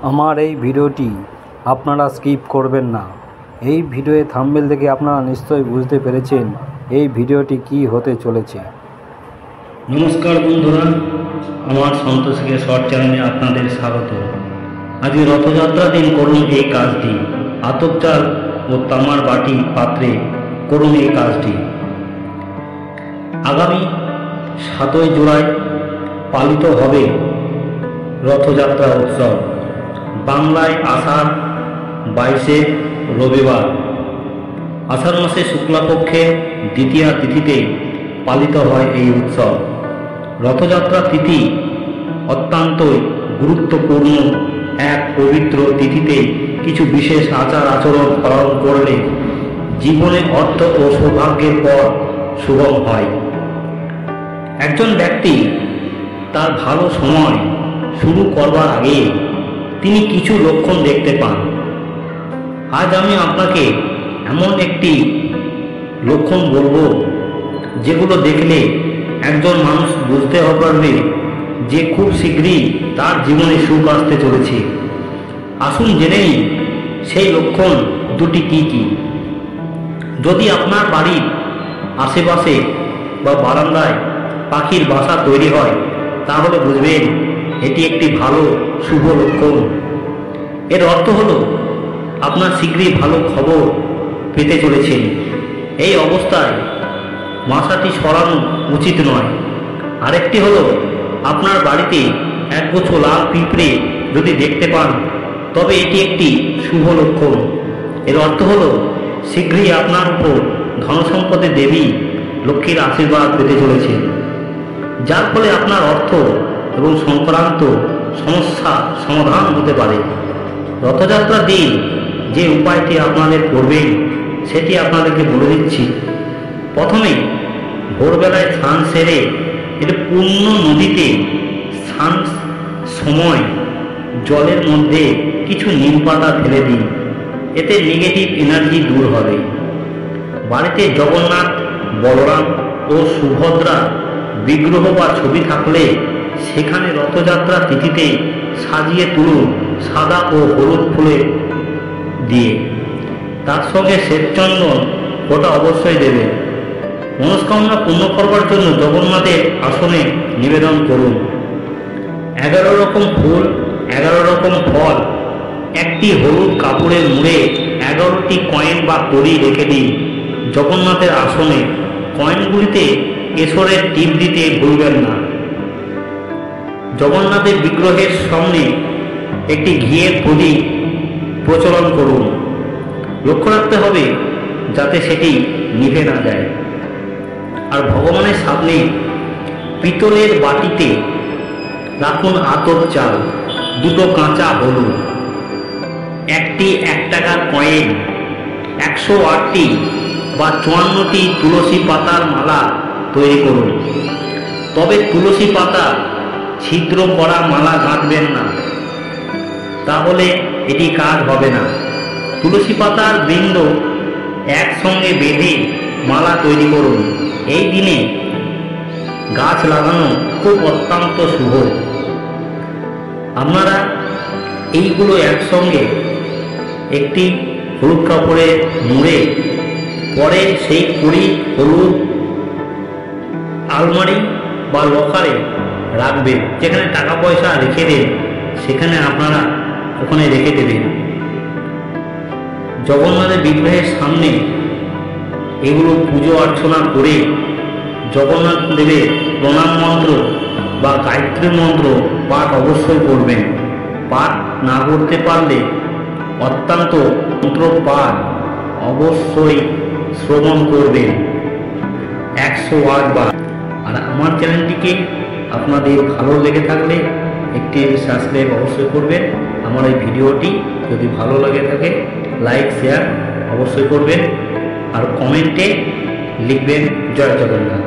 আমার এই ভিডিওটি আপনারা স্কিপ করবেন না। এই ভিডিওর থাম্বনেল দেখে আপনারা নিশ্চয়ই বুঝতে পেরেছেন এই ভিডিওটি কি হতে চলেছে। নমস্কার বন্ধুরা, আমার সন্তোষকে শর্ট চ্যানেলে আপনাদের স্বাগত। আজকে রথযাত্রা দিন করুন এই কাজটি। আতপ চাল ও তামার বাটি পাত্রে করুন এই কাজটি। আগামী 7ই জুলাই পালিত হবে রথযাত্রা উৎসব। বাংলায় আষাঢ় 22 রবিবার, আষাঢ় মাসে শুক্লাপক্ষে দ্বিতীয়া তিথিতে পালিত হয় এই উৎসব। রথযাত্রা তিথি অত্যন্তই গুরুত্বপূর্ণ এক পবিত্র তিথিতে কিছু বিশেষ আচার আচরণ পালন করলে জীবনে অর্থ ও সৌভাগ্যের পথ সুগম হয়। একজন ব্যক্তি তার ভালো সময় শুরু করবার আগে তিনি কিছু লক্ষণ দেখতে পান। আজ আমি আপনাকে এমন একটি লক্ষণ বলবো যেগুলো দেখলে একজন মানুষ বুঝতে পারবে যে খুব শীঘ্রই তার জীবনে সুখ আসতে চলেছে। আসুন জেনে নিই সেই লক্ষণ দুটি কি কি। যদি আপনার বাড়ির আশেপাশে বা বারান্দায় পাখির বাসা তৈরি হয় তাহলে বুঝবেন এটি একটি ভালো শুভ লক্ষণ। এর অর্থ হলো আপনার শীঘ্রই ভালো খবর পেতে চলেছেন। এই অবস্থায় বাসাটি সরানো উচিত নয়। আরেকটি হলো আপনার বাড়িতে একগুচ্ছ লাল পিঁপড়ে যদি দেখতে পান তবে এটি একটি শুভ লক্ষণ। এর অর্থ হলো শীঘ্রই আপনার উপর ধনসম্পদের দেবী লক্ষ্মীর আশীর্বাদ পেতে চলেছে, যার ফলে আপনার অর্থ এবং সংক্রান্ত সমস্যা সমাধান হতে পারে। রথযাত্রার দিন যে উপায়টি আপনাদের করবেন সেটি আপনাদেরকে বলে দিচ্ছি। প্রথমে ভোরবেলায় স্নান সেরে এর পূর্ণ নদীতে স্নান সময় জলের মধ্যে কিছু নিম পাতা ফেলে দিন। এতে নেগেটিভ এনার্জি দূর হবে। বাড়িতে জগন্নাথ, বলরাম ও সুভদ্রা বিগ্রহ বা ছবি থাকলে সেখানে রথযাত্রা তিথিতে সাজিয়ে তুলুন সাদা ও হলুদ ফুলে দিয়ে। তার সঙ্গে শ্বেতচন্দন ওটা অবশ্যই দেবে। মনস্কামনা পূর্ণ করবার জন্য জগন্নাথের আসনে নিবেদন করুন। 11 রকম ফুল, 11 রকম ফল, একটি হলুদ কাপড়ে মুড়ে 11টি কয়েন বা কড়ি রেখে দিন জগন্নাথের আসনে। কয়েনগুলিতে কেশরের টিপ দিতে ভুলবেন না। জগন্নাথের বিগ্রহের সামনে একটি ঘিয়ের প্রদীপ প্রচলন করুন। লক্ষ্য রাখতে হবে যাতে সেটি নিভে না যায়। আর ভগবানের সামনে পিতলের বাটিতে রাখুন আতপ চাল, 2টো কাঁচা হলুদ, একটি 1 টাকার কয়েন, 108টি বা 54টি তুলসী পাতার মালা তৈরি করুন। তবে তুলসী পাতা ছিদ্র করা মালা গাঁথবেন না, তাহলে এটি কাজ হবে না। তুলসী পাতার বৃন্দ একসঙ্গে বেঁধে মালা তৈরি করুন। এই দিনে গাছ লাগানো খুব অত্যন্ত শুভ। আপনারা এইগুলো একসঙ্গে একটি হলুদ কাপড়ে মুড়ে পরে সেই কুড়ি হলুদ আলমারি বা লকারে রাখবেন। যেখানে টাকা পয়সা রেখে দেন সেখানে আপনারা ওখানে রেখে দেবেন। জগন্নাথের বিগ্রহের সামনে এগুলো পুজো অর্চনা করে জগন্নাথ দেবের প্রণাম মন্ত্র বা গায়ত্রী মন্ত্র পাঠ অবশ্যই করবেন। পাঠ না করতে পারলে অত্যন্ত মন্ত্র পাঠ অবশ্যই শ্রবণ করবেন 108 বার। আর আমার চ্যানেলটিকে আপনাদের ভালো লেগে থাকলে একটি সাবস্ক্রাইব অবশ্যই করবেন। আমার এই ভিডিওটি যদি ভালো লাগে থাকে লাইক শেয়ার অবশ্যই করবেন। আর কমেন্টে লিখবেন জয় জগন্নাথ।